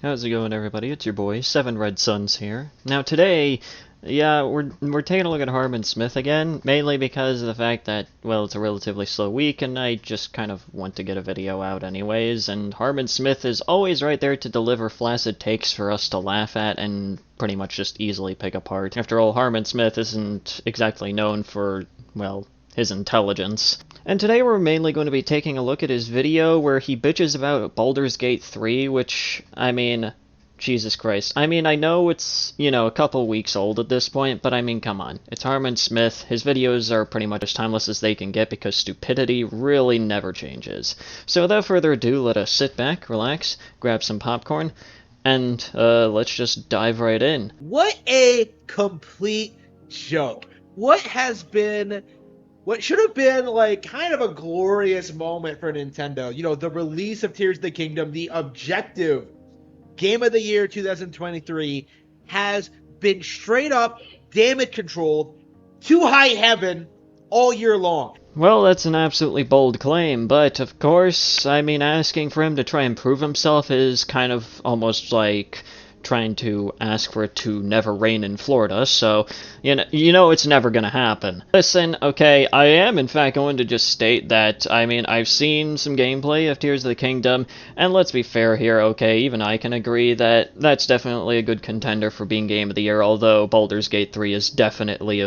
How's it going, everybody? It's your boy, Seven Red Suns here. Now today, yeah, we're taking a look at Harman Smith again, mainly because of the fact that, well, it's a relatively slow week, and I just kind of want to get a video out anyways, and Harman Smith is always right there to deliver flaccid takes for us to laugh at and pretty much just easily pick apart. After all, Harman Smith isn't exactly known for, well, his intelligence. And today we're mainly going to be taking a look at his video where he bitches about Baldur's Gate 3, which, I mean, Jesus Christ. I mean, I know it's, a couple weeks old at this point, but I mean, come on. It's Harman Smith. His videos are pretty much as timeless as they can get because stupidity really never changes. So without further ado, let us sit back, relax, grab some popcorn, and let's just dive right in. What a complete joke. What should have been, kind of a glorious moment for Nintendo. The release of Tears of the Kingdom, the objective Game of the Year 2023, has been straight up damage controlled to high heaven all year long. Well, that's an absolutely bold claim, but of course, I mean, asking for him to try and prove himself is kind of almost like trying to ask for it to never rain in Florida, so, it's never gonna happen. Listen, okay, I am in fact going to just state that, I mean, I've seen some gameplay of Tears of the Kingdom, and let's be fair here, okay, even I can agree that that's definitely a good contender for being Game of the Year, although Baldur's Gate 3 is definitely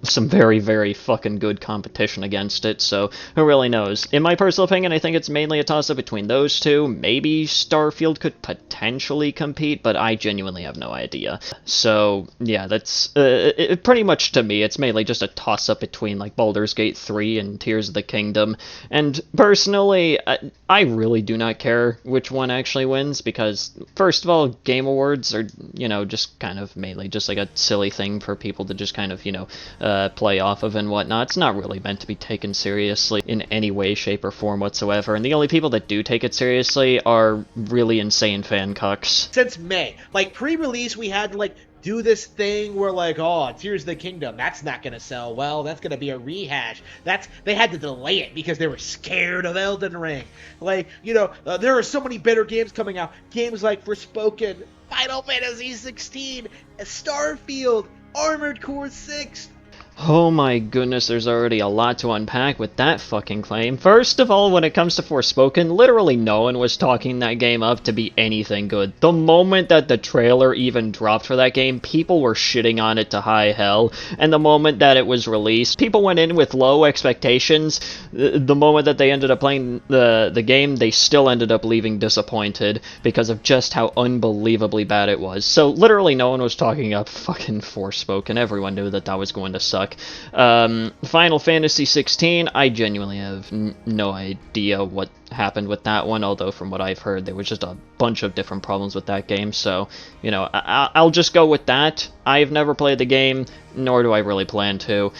some very, very fucking good competition against it, so who really knows? In my personal opinion, I think it's mainly a toss-up between those two. Maybe Starfield could potentially compete, but I genuinely have no idea. So, yeah, that's pretty much to me, it's mainly just a toss-up between, Baldur's Gate 3 and Tears of the Kingdom. And personally, I really do not care which one actually wins, because, first of all, Game Awards are, just kind of mainly just like a silly thing for people to just kind of, play off of and whatnot. It's not really meant to be taken seriously in any way, shape, or form whatsoever. And the only people that do take it seriously are really insane fan cucks. Since May. Pre-release, we had to, do this thing where, oh, Tears of the Kingdom, that's not gonna sell well, that's gonna be a rehash. They had to delay it because they were scared of Elden Ring. There are so many better games coming out. Games like Forspoken, Final Fantasy 16, Starfield, Armored Core 6. Oh my goodness, there's already a lot to unpack with that fucking claim. First of all, when it comes to Forspoken, literally no one was talking that game up to be anything good. The moment that the trailer even dropped for that game, people were shitting on it to high hell, and the moment that it was released, people went in with low expectations. The moment that they ended up playing the game, they still ended up leaving disappointed because of just how unbelievably bad it was. So literally no one was talking up fucking Forspoken. Everyone knew that was going to suck. Final Fantasy 16, I genuinely have no idea what happened with that one, although from what I've heard, there was just a bunch of different problems with that game, so, I'll just go with that. I've never played the game, nor do I really plan to.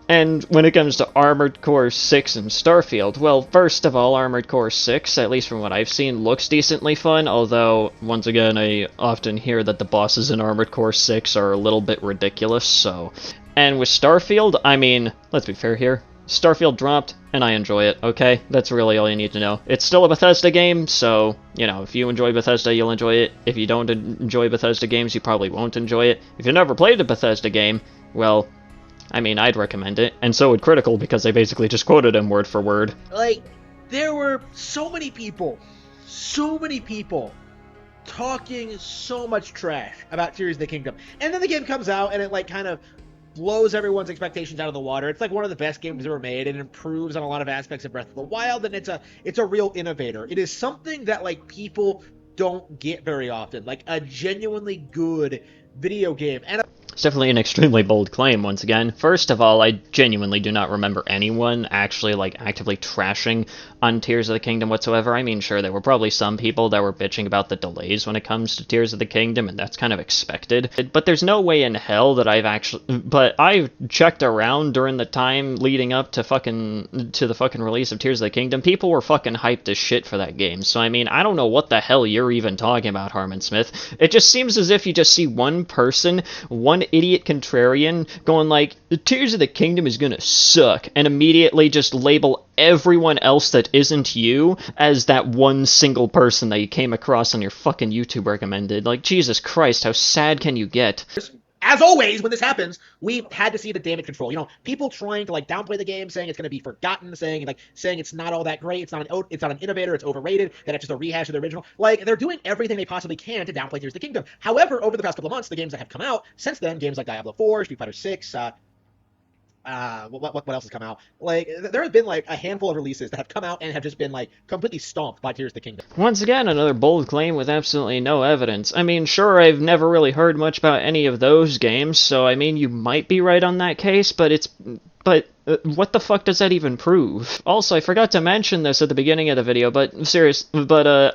And when it comes to Armored Core 6 and Starfield, well, first of all, Armored Core 6, at least from what I've seen, looks decently fun, although, once again, I often hear that the bosses in Armored Core 6 are a little bit ridiculous, so. And with Starfield, I mean, let's be fair here, Starfield dropped, and I enjoy it, okay? That's really all you need to know. It's still a Bethesda game, so, if you enjoy Bethesda, you'll enjoy it. If you don't enjoy Bethesda games, you probably won't enjoy it. If you've never played a Bethesda game, well, I mean, I'd recommend it, and so would Critical, because they basically just quoted him word for word. There were so many people talking so much trash about Tears of the Kingdom, and then the game comes out, and it, kind of blows everyone's expectations out of the water. It's one of the best games ever made. It improves on a lot of aspects of Breath of the Wild, and it's a real innovator. It is something that, people don't get very often, a genuinely good video game. And it's definitely an extremely bold claim, once again. First of all, I genuinely do not remember anyone actually, actively trashing on Tears of the Kingdom whatsoever. I mean, sure, there were probably some people that were bitching about the delays when it comes to Tears of the Kingdom, and that's kind of expected. But there's no way in hell that I've checked around during the time leading up to the fucking release of Tears of the Kingdom. People were fucking hyped as shit for that game. So, I mean, I don't know what the hell you're even talking about, Harman Smith. It just seems as if you just see one person, one idiot contrarian going Tears of the Kingdom is gonna suck, and immediately just label everyone else that isn't you as that one single person that you came across on your fucking YouTube recommended. Like, Jesus Christ, how sad can you get? As always, when this happens, we've had to see the damage control. You know, people trying to like downplay the game, saying it's going to be forgotten, saying it's not all that great, it's not an innovator, it's overrated, that it's just a rehash of the original. Like, they're doing everything they possibly can to downplay Tears of the Kingdom. However, over the past couple of months, the games that have come out since then, games like Diablo 4, Street Fighter 6, what else has come out? Like, there have been like a handful of releases that have come out and have just been like completely stomped by Tears of the Kingdom. Once again, another bold claim with absolutely no evidence. I mean, sure, I've never really heard much about any of those games, so I mean, you might be right on that case, but what the fuck does that even prove? Also, I forgot to mention this at the beginning of the video, but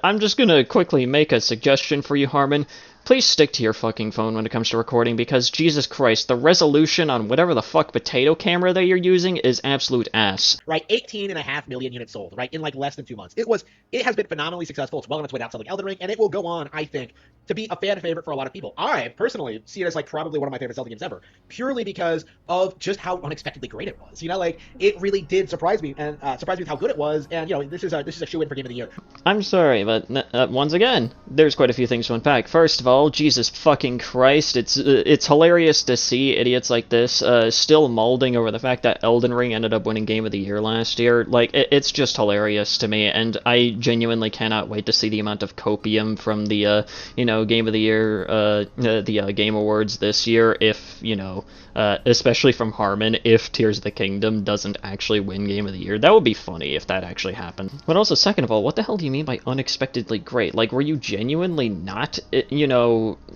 I'm just gonna quickly make a suggestion for you, Harman. Please stick to your fucking phone when it comes to recording, because Jesus Christ, the resolution on whatever the fuck potato camera that you're using is absolute ass. Right, 18.5 million units sold, right, in like less than 2 months. It has been phenomenally successful. It's well on its way to outselling Elden Ring, and it will go on, I think, to be a fan favorite for a lot of people. I personally see it as like probably one of my favorite Zelda games ever, purely because of just how unexpectedly great it was. You know, like, it really did surprise me, and surprise me with how good it was. And you know, this is a shoe-in for Game of the Year. I'm sorry, but once again, there's quite a few things to unpack. First of all, Jesus fucking Christ, it's hilarious to see idiots like this still molding over the fact that Elden Ring ended up winning Game of the Year last year. Like, it's just hilarious to me, and I genuinely cannot wait to see the amount of copium from the Game of the Year, the Game Awards this year, if, especially from Harman, if Tears of the Kingdom doesn't actually win Game of the Year. That would be funny if that actually happened. But also, second of all, what the hell do you mean by unexpectedly great? Like, were you genuinely not,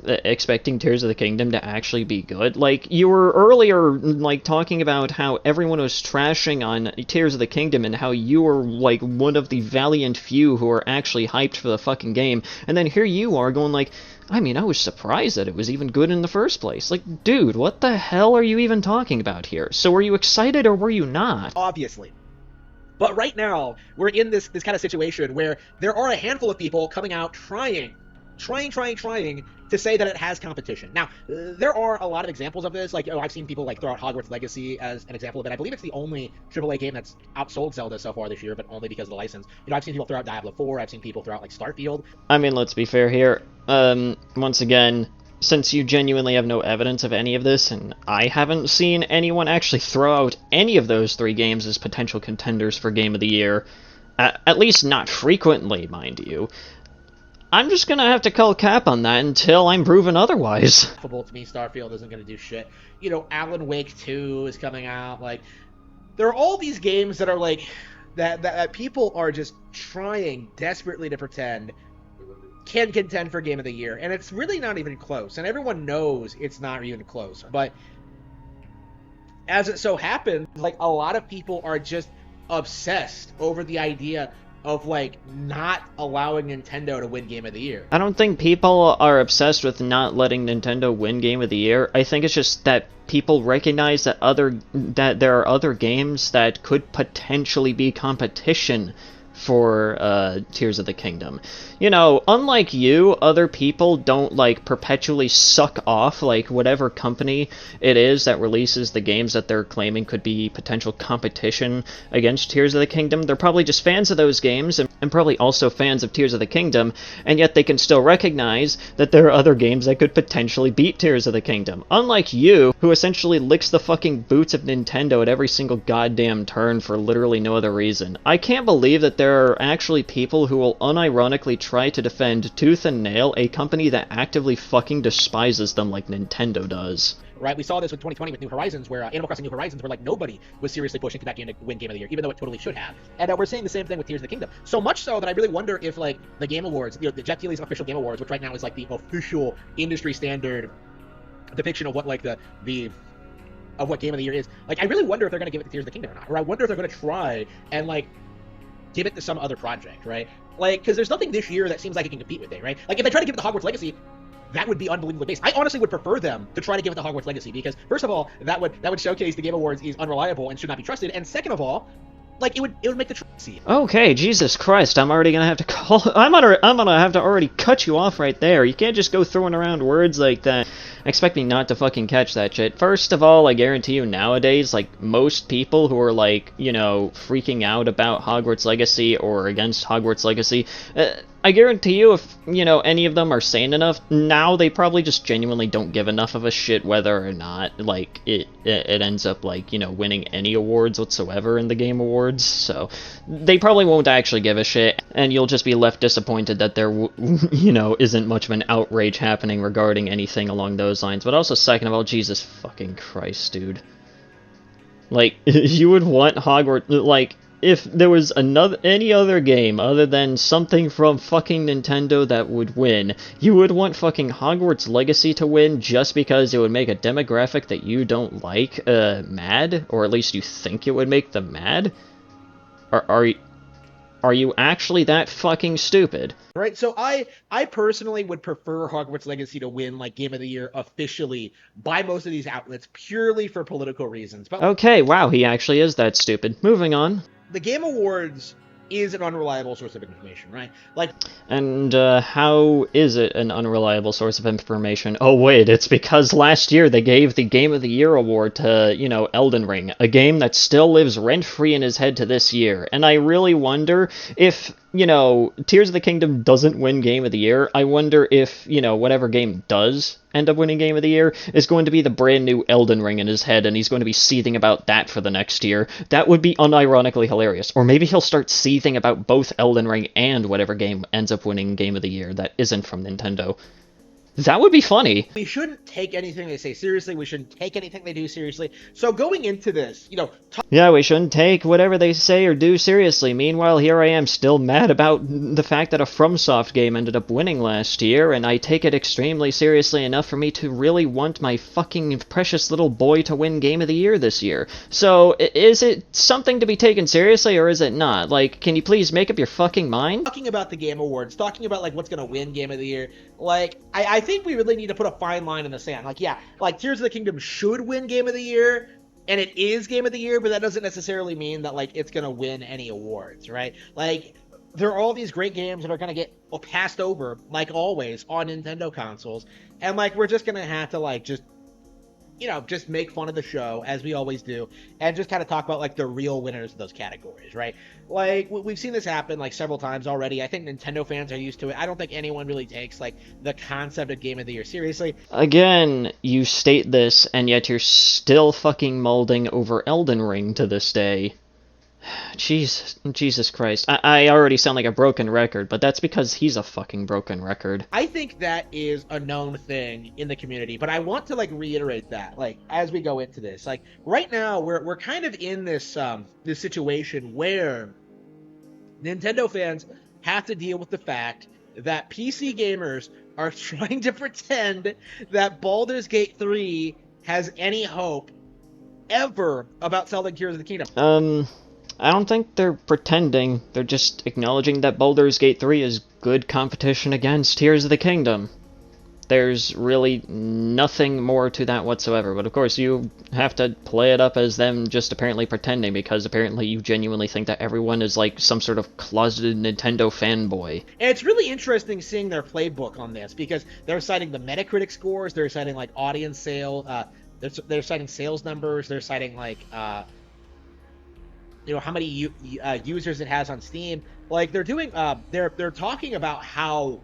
expecting Tears of the Kingdom to actually be good? Like, you were earlier, like, talking about how everyone was trashing on Tears of the Kingdom and how you were, like, one of the valiant few who are actually hyped for the fucking game, and then here you are going like, I mean, I was surprised that it was even good in the first place. Like, dude, what the hell are you even talking about here? So were you excited or were you not? Obviously. But right now, we're in this kind of situation where there are a handful of people coming out trying to say that it has competition. Now, there are a lot of examples of this. Like, I've seen people like throw out Hogwarts Legacy as an example of it. I believe it's the only AAA game that's outsold Zelda so far this year, but only because of the license. I've seen people throw out Diablo 4. I've seen people throw out like Starfield. I mean, let's be fair here. Once again, since you genuinely have no evidence of any of this, and I haven't seen anyone actually throw out any of those three games as potential contenders for Game of the Year, at least not frequently, mind you, I'm just gonna have to call cap on that until I'm proven otherwise. To me, Starfield isn't gonna do shit. Alan Wake 2 is coming out. Like, there are all these games that are like that people are just trying desperately to pretend can contend for Game of the Year, and it's really not even close. And everyone knows it's not even close. But as it so happens, like, a lot of people are just obsessed over the idea of, like, not allowing Nintendo to win Game of the Year. I don't think people are obsessed with not letting Nintendo win Game of the Year. I think it's just that people recognize that there are other games that could potentially be competition for Tears of the Kingdom. Unlike you, other people don't, like, perpetually suck off, like, whatever company it is that releases the games that they're claiming could be potential competition against Tears of the Kingdom. They're probably just fans of those games, and probably also fans of Tears of the Kingdom, and yet they can still recognize that there are other games that could potentially beat Tears of the Kingdom. Unlike you, who essentially licks the fucking boots of Nintendo at every single goddamn turn for literally no other reason. I can't believe that there are actually people who will unironically try to defend tooth and nail a company that actively fucking despises them like Nintendo does. Right, we saw this with 2020 with New Horizons, where Animal Crossing New Horizons, where like nobody was seriously pushing for that game to win Game of the Year, even though it totally should have. And we're seeing the same thing with Tears of the Kingdom. So much so that I really wonder if, like, the Game Awards, the Jeff Keighley's official Game Awards, which right now is like the official industry standard depiction of what like of what Game of the Year is. Like, I really wonder if they're going to give it to Tears of the Kingdom or not, or I wonder if they're going to try and like give it to some other project, right? Like, because there's nothing this year that seems like it can compete with it, right? Like, if they try to give it to Hogwarts Legacy, that would be unbelievably based. I honestly would prefer them to try to give it to Hogwarts Legacy, because first of all, that would showcase the Game Awards is unreliable and should not be trusted, and second of all, like, it would make the scene. Okay, Jesus Christ, I'm already gonna have to call. I'm gonna have to already cut you off right there. You can't just go throwing around words like that. Expect me not to fucking catch that shit. First of all, I guarantee you nowadays, like, most people who are, like, you know, freaking out about Hogwarts Legacy or against Hogwarts Legacy, I guarantee you if, you know, any of them are sane enough, now they probably just genuinely don't give enough of a shit whether or not, like, it ends up, like, you know, winning any awards whatsoever in the Game Awards, so they probably won't actually give a shit, and you'll just be left disappointed that there, you know, isn't much of an outrage happening regarding anything along those lines. But also, second of all, Jesus fucking Christ, dude. Like, you would want Hogwarts, like, if there was any other game other than something from fucking Nintendo that would win, you would want fucking Hogwarts Legacy to win just because it would make a demographic that you don't like mad, or at least you think it would make them mad? Are you actually that fucking stupid? Right, so I personally would prefer Hogwarts Legacy to win, like, Game of the Year officially by most of these outlets purely for political reasons. But okay, wow, he actually is that stupid. Moving on. The Game Awards is an unreliable source of information, right? Like, and how is it an unreliable source of information? Oh wait, it's because last year they gave the Game of the Year award to, you know, Elden Ring, a game that still lives rent-free in his head to this year, and I really wonder if, you know, Tears of the Kingdom doesn't win Game of the Year, I wonder if, you know, whatever game does end up winning Game of the Year is going to be the brand new Elden Ring in his head, and he's going to be seething about that for the next year. That would be unironically hilarious. Or maybe he'll start seething about both Elden Ring and whatever game ends up winning Game of the Year that isn't from Nintendo. That would be funny. We shouldn't take anything they say seriously. We shouldn't take anything they do seriously. So going into this, you know... Yeah, we shouldn't take whatever they say or do seriously. Meanwhile, here I am still mad about the fact that a FromSoft game ended up winning last year, and I take it extremely seriously enough for me to really want my fucking precious little boy to win Game of the Year this year. So, is it something to be taken seriously, or is it not? Like, can you please make up your fucking mind? Talking about the Game Awards, talking about, like, what's gonna win Game of the Year, like, I think we really need to put a fine line in the sand. Like, yeah, like, Tears of the Kingdom should win Game of the Year, and it is Game of the Year, but that doesn't necessarily mean that, like, it's gonna win any awards, right? Like, there are all these great games that are gonna get passed over, like always, on Nintendo consoles, and, like, we're just gonna have to, like, just, you know, just make fun of the show, as we always do, and just kind of talk about, like, the real winners of those categories, right? Like, we've seen this happen, like, several times already. I think Nintendo fans are used to it. I don't think anyone really takes, like, the concept of Game of the Year seriously. Again, you state this, and yet you're still fucking molding over Elden Ring to this day. Jesus Christ. I already sound like a broken record, but that's because he's a fucking broken record. I think that is a known thing in the community, but I want to, like, reiterate that, like, as we go into this. Like, right now, we're kind of in this this situation where Nintendo fans have to deal with the fact that PC gamers are trying to pretend that Baldur's Gate 3 has any hope ever about selling Tears of the Kingdom. I don't think they're pretending. They're just acknowledging that Baldur's Gate 3 is good competition against Tears of the Kingdom. There's really nothing more to that whatsoever, but of course you have to play it up as them just apparently pretending, because apparently you genuinely think that everyone is like some sort of closeted Nintendo fanboy. And it's really interesting seeing their playbook on this, because they're citing the Metacritic scores, they're citing, like, audience sale, they're citing sales numbers, they're citing, like, you know, how many users it has on Steam. Like, they're doing, they're talking about how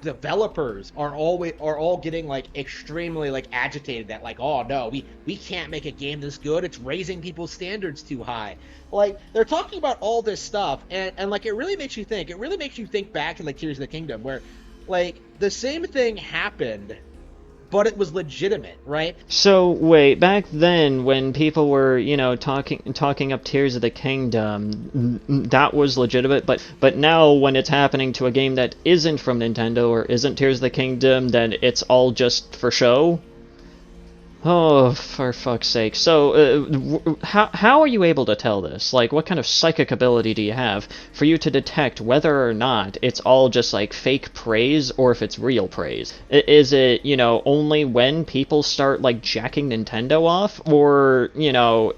developers are all getting, like, extremely, like, agitated that, like, oh no, we can't make a game this good, it's raising people's standards too high. Like, they're talking about all this stuff, and like, it really makes you think. It really makes you think back to, like, Tears of the Kingdom, where, like, the same thing happened, but it was legitimate, right? So, wait, back then, when people were, you know, talking up Tears of the Kingdom, that was legitimate, but now, when it's happening to a game that isn't from Nintendo, or isn't Tears of the Kingdom, then it's all just for show? Oh, for fuck's sake. So, how are you able to tell this? Like, what kind of psychic ability do you have for you to detect whether or not it's all just, like, fake praise, or if it's real praise? Is it, you know, only when people start, like, jacking Nintendo off? Or, you know,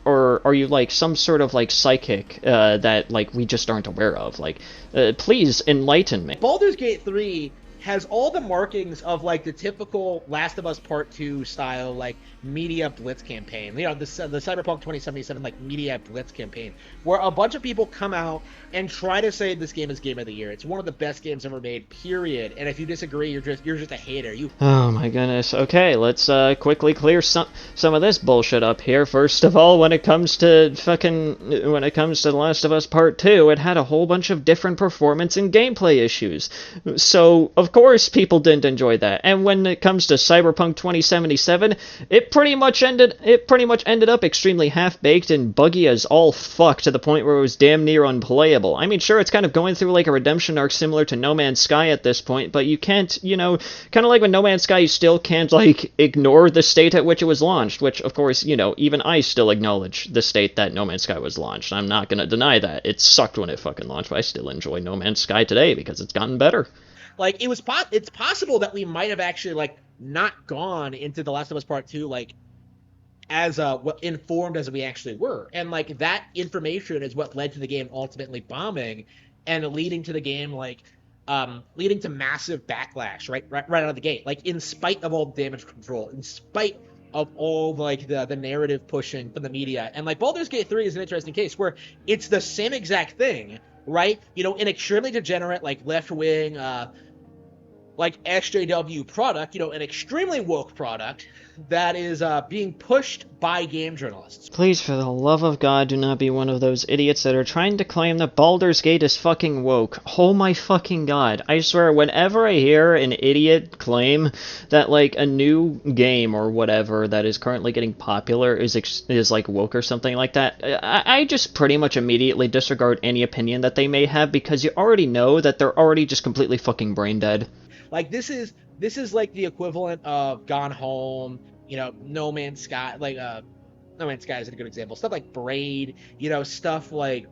or are you like some sort of like psychic that like we just aren't aware of? Like, please enlighten me. Baldur's Gate 3 has all the markings of like the typical Last of Us Part 2 style like media blitz campaign. You know, the Cyberpunk 2077 like media blitz campaign, where a bunch of people come out and try to say this game is Game of the Year. It's one of the best games ever made, period. And if you disagree, you're just a hater. Oh my goodness. Okay, let's quickly clear some of this bullshit up here. First of all, when it comes to The Last of Us Part 2, it had a whole bunch of different performance and gameplay issues. So, of course, people didn't enjoy that. And when it comes to Cyberpunk 2077, it pretty much ended up extremely half-baked and buggy as all fuck, to the point where it was damn near unplayable. I mean, sure, it's kind of going through like a redemption arc similar to No Man's Sky at this point, but you can't, you know, kind of like with No Man's Sky, you still can't like ignore the state at which it was launched, which, of course, you know, even I still acknowledge the state that No Man's Sky was launched. I'm not gonna deny that. It sucked when it fucking launched, but I still enjoy No Man's Sky today because it's gotten better. Like, it's possible that we might have actually like not gone into The Last of Us Part 2 like as informed as we actually were, and like that information is what led to the game ultimately bombing and leading to the game like leading to massive backlash right out of the gate, like in spite of all damage control, in spite of all like the narrative pushing from the media. And like Baldur's Gate 3 is an interesting case where it's the same exact thing, right? You know, an extremely degenerate like left-wing like SJW product, you know, an extremely woke product that is being pushed by game journalists. Please, for the love of God, do not be one of those idiots that are trying to claim that Baldur's Gate is fucking woke. Oh my fucking God. I swear, whenever I hear an idiot claim that, like, a new game or whatever that is currently getting popular is like, woke or something like that, I just pretty much immediately disregard any opinion that they may have, because you already know that they're already just completely fucking brain dead. Like, this is like the equivalent of Gone Home, you know, No Man's Sky, like No Man's Sky is a good example. Stuff like Braid, you know, stuff like,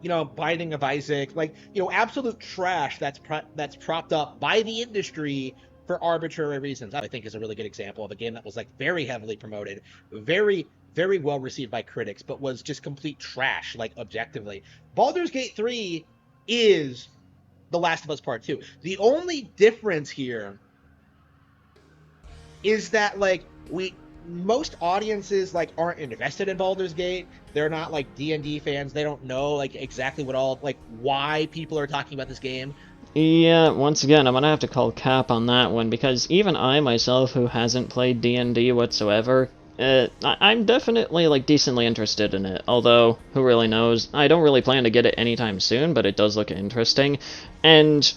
you know, Binding of Isaac, like, you know, absolute trash that's propped up by the industry for arbitrary reasons. I think is a really good example of a game that was like very heavily promoted, very well received by critics, but was just complete trash, like objectively. Baldur's Gate 3 is The Last of Us Part 2. The only difference here is that like most audiences like aren't invested in Baldur's Gate. They're not like D&D fans. They don't know like exactly why people are talking about this game. Yeah, once again, I'm gonna have to call cap on that one, because even I myself, who hasn't played D&D whatsoever, I'm definitely, like, decently interested in it, although, who really knows, I don't really plan to get it anytime soon, but it does look interesting, and,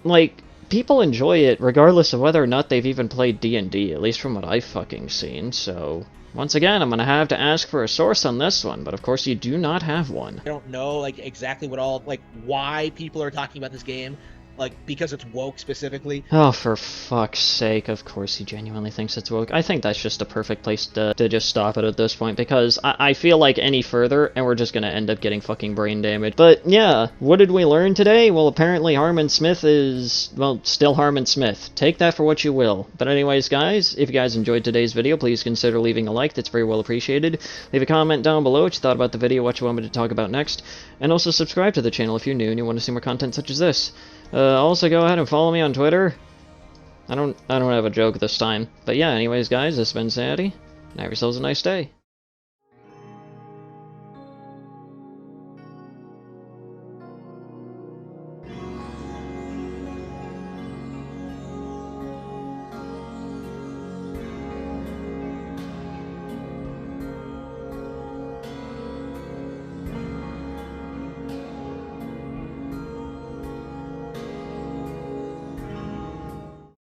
like, people enjoy it regardless of whether or not they've even played D&D, at least from what I've fucking seen, so, once again, I'm gonna have to ask for a source on this one, but of course you do not have one. I don't know, like, exactly why people are talking about this game. Like, because it's woke specifically. Oh, for fuck's sake, of course he genuinely thinks it's woke. I think that's just a perfect place to just stop it at this point, because I feel like any further, and we're just gonna end up getting fucking brain damage. But yeah, what did we learn today? Well, apparently Harman Smith is, well, still Harman Smith. Take that for what you will. But anyways, guys, if you guys enjoyed today's video, please consider leaving a like. That's very well appreciated. Leave a comment down below what you thought about the video, what you want me to talk about next, and also subscribe to the channel if you're new and you want to see more content such as this. Also go ahead and follow me on Twitter. I don't have a joke this time. But yeah, anyways guys, this has been Sandy, and have yourselves a nice day.